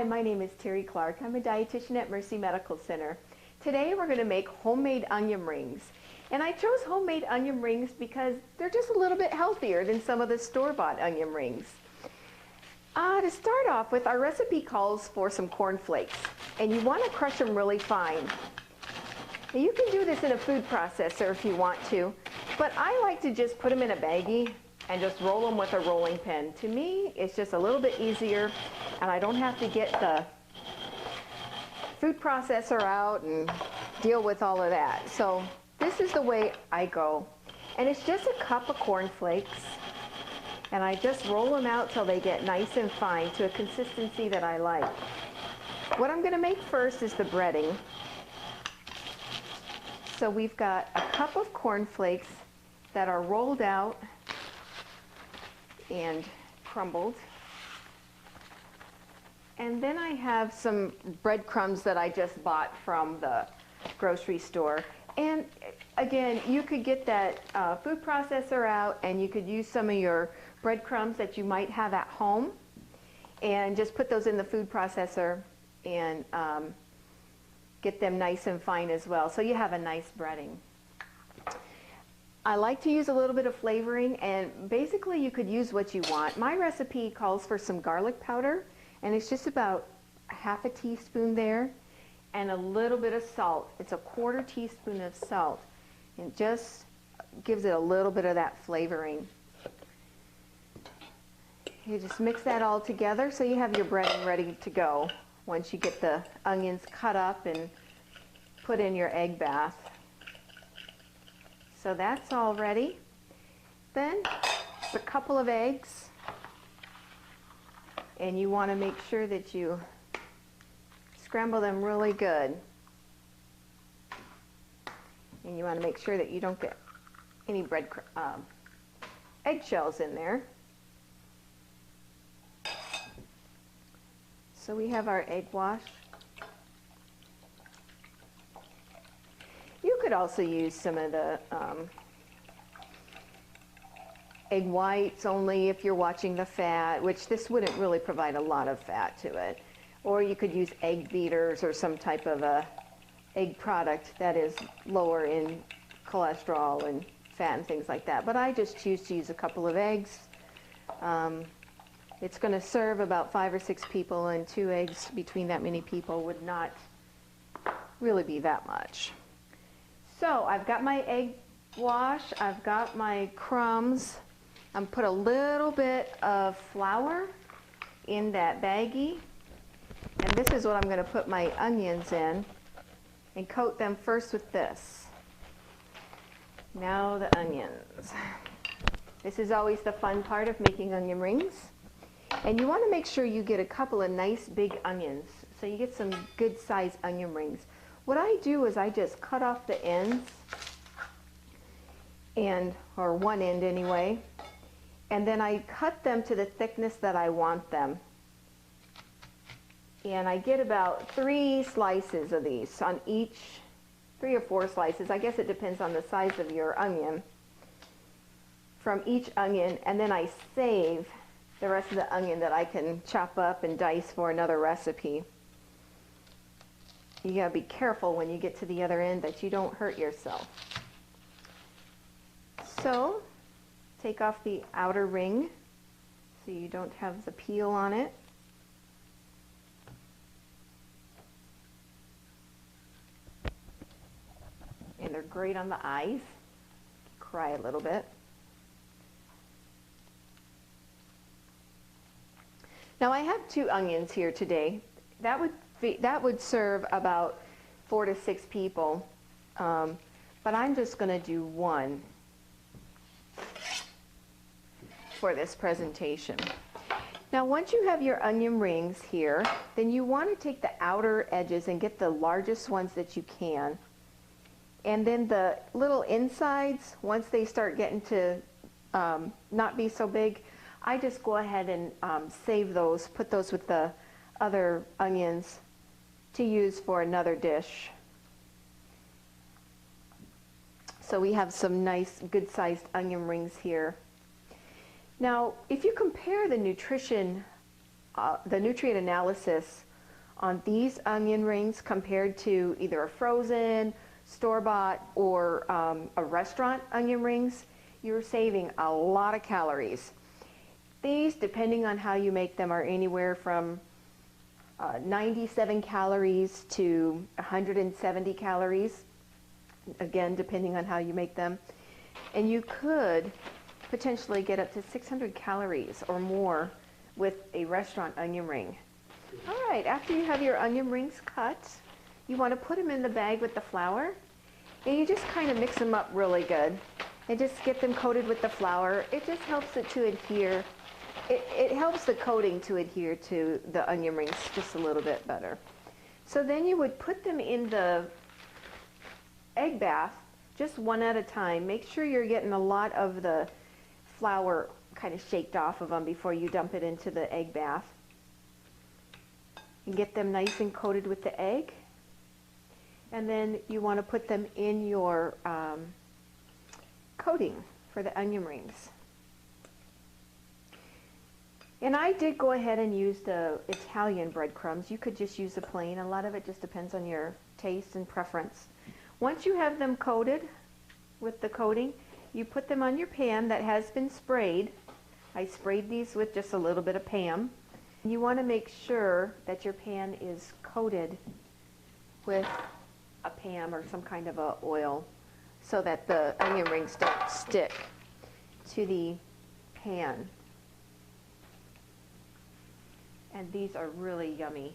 my name is Terry Clark. I'm a dietitian at Mercy Medical Center. Today we're going to make homemade onion rings. And I chose homemade onion rings because they're just a little bit healthier than some of the store-bought onion rings. To start off with, our recipe calls for some cornflakes, and you want to crush them really fine. Now, you can do this in a food processor if you want to, but I like to just put them in a baggie and just roll them with a rolling pin. To me, it's just a little bit easier, and I don't have to get the food processor out and deal with all of that. So this is the way I go. And it's just a cup of cornflakes, and I just roll them out till they get nice and fine to a consistency that I like. What I'm gonna make first is the breading. So we've got a cup of cornflakes that are rolled out and crumbled. And then I have some breadcrumbs that I just bought from the grocery store. And again, you could get that food processor out, and you could use some of your breadcrumbs that you might have at home and just put those in the food processor and get them nice and fine as well. So you have a nice breading. I like to use a little bit of flavoring, and basically you could use what you want. My recipe calls for some garlic powder, and it's just about half a teaspoon there, and a little bit of salt. It's a 1/4 teaspoon of salt. It just gives it a little bit of that flavoring. You just mix that all together so you have your breading ready to go once you get the onions cut up and put in your egg bath. So that's all ready. Then a couple of eggs, and you want to make sure that you scramble them really good. And you want to make sure that you don't get any eggshells in there. So we have our egg wash. You could also use some of the egg whites only if you're watching the fat, which this wouldn't really provide a lot of fat to it. Or you could use egg beaters or some type of a egg product that is lower in cholesterol and fat and things like that. But I just choose to use a couple of eggs. It's going to serve about 5 or 6 people, and 2 eggs between that many people would not really be that much. So I've got my egg wash, I've got my crumbs. I'm put a little bit of flour in that baggie, and this is what I'm going to put my onions in and coat them first with this. Now the onions. This is always the fun part of making onion rings. And you want to make sure you get a couple of nice big onions, so you get some good sized onion rings. What I do is I just cut off the ends, or one end anyway, and then I cut them to the thickness that I want them. And I get about 3 slices of these on each, 3 or 4 slices. I guess it depends on the size of your onion. From each onion, and then I save the rest of the onion that I can chop up and dice for another recipe. You gotta be careful when you get to the other end that you don't hurt yourself. So, take off the outer ring so you don't have the peel on it. And they're great on the eyes. Cry a little bit. Now I have 2 onions here today. That would serve about 4 to 6 people, but I'm just going to do 1 for this presentation. Now once you have your onion rings here, then you want to take the outer edges and get the largest ones that you can. And then the little insides, once they start getting to not be so big, I just go ahead and save those, put those with the other onions to use for another dish. So we have some nice, good-sized onion rings here. Now, if you compare the nutrient analysis on these onion rings compared to either a frozen, store-bought, or a restaurant onion rings, you're saving a lot of calories. These, depending on how you make them, are anywhere from 97 calories to 170 calories, again, depending on how you make them. And you could potentially get up to 600 calories or more with a restaurant onion ring. All right, after you have your onion rings cut, you want to put them in the bag with the flour, and you just kind of mix them up really good and just get them coated with the flour. It just helps it to adhere. It helps the coating to adhere to the onion rings just a little bit better. So then you would put them in the egg bath, just one at a time. Make sure you're getting a lot of the flour kind of shaked off of them before you dump it into the egg bath. And get them nice and coated with the egg. And then you want to put them in your coating for the onion rings. And I did go ahead and use the Italian breadcrumbs. You could just use the plain. A lot of it just depends on your taste and preference. Once you have them coated with the coating, you put them on your pan that has been sprayed. I sprayed these with just a little bit of Pam. You want to make sure that your pan is coated with a Pam or some kind of a oil so that the onion rings don't stick to the pan. And these are really yummy.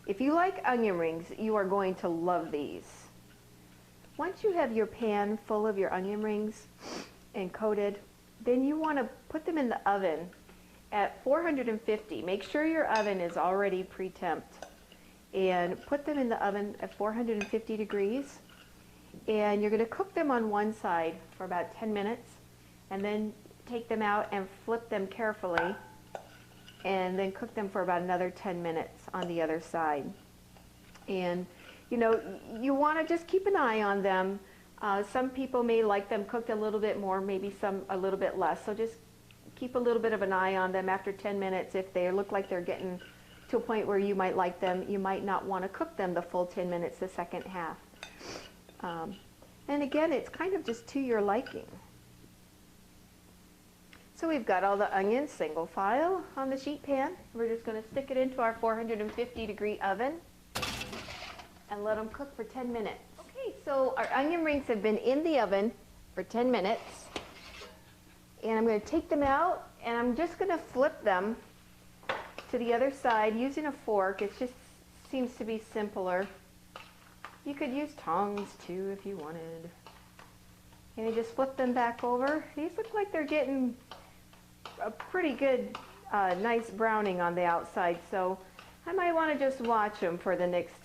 If you like onion rings, you are going to love these. Once you have your pan full of your onion rings and coated, then you want to put them in the oven at 450. Make sure your oven is already pre-temped. And put them in the oven at 450 degrees. And you're going to cook them on one side for about 10 minutes. And then take them out and flip them carefully. And then cook them for about another 10 minutes on the other side. And you know, you want to just keep an eye on them. Some people may like them cooked a little bit more, maybe some a little bit less. So just keep a little bit of an eye on them after 10 minutes. If they look like they're getting to a point where you might like them, you might not want to cook them the full 10 minutes, the second half. And again, it's kind of just to your liking. So we've got all the onions single file on the sheet pan. We're just going to stick it into our 450 degree oven and let them cook for 10 minutes. Okay, so our onion rings have been in the oven for 10 minutes. And I'm going to take them out and I'm just going to flip them to the other side using a fork. It just seems to be simpler. You could use tongs too if you wanted. And you just flip them back over. These look like they're getting a pretty good, nice browning on the outside. So I might want to just watch them for the next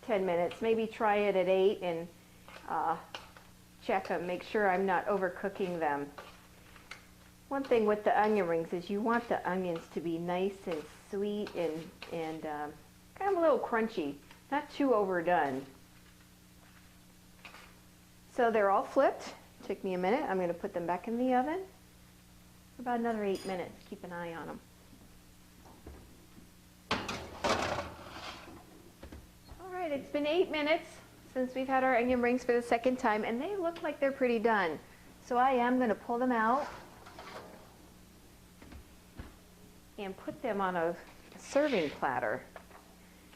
10 minutes. Maybe try it at 8 and check them, make sure I'm not overcooking them. One thing with the onion rings is you want the onions to be nice and sweet and kind of a little crunchy, not too overdone. So they're all flipped. Took me a minute. I'm going to put them back in the oven for about another 8 minutes. Keep an eye on them. All right, it's been 8 minutes since we've had our onion rings for the second time, and they look like they're pretty done. So I am going to pull them out and put them on a serving platter.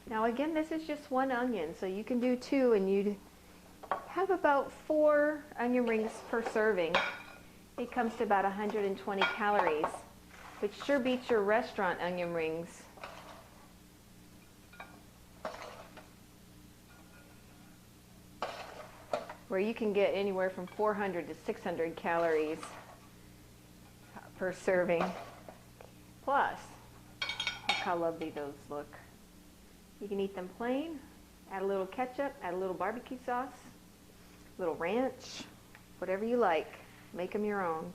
Now again, this is just one onion, so you can do 2 and you'd have about 4 onion rings per serving. It comes to about 120 calories, which sure beats your restaurant onion rings. Where you can get anywhere from 400 to 600 calories per serving. Plus, look how lovely those look. You can eat them plain, add a little ketchup, add a little barbecue sauce, a little ranch, whatever you like. Make them your own.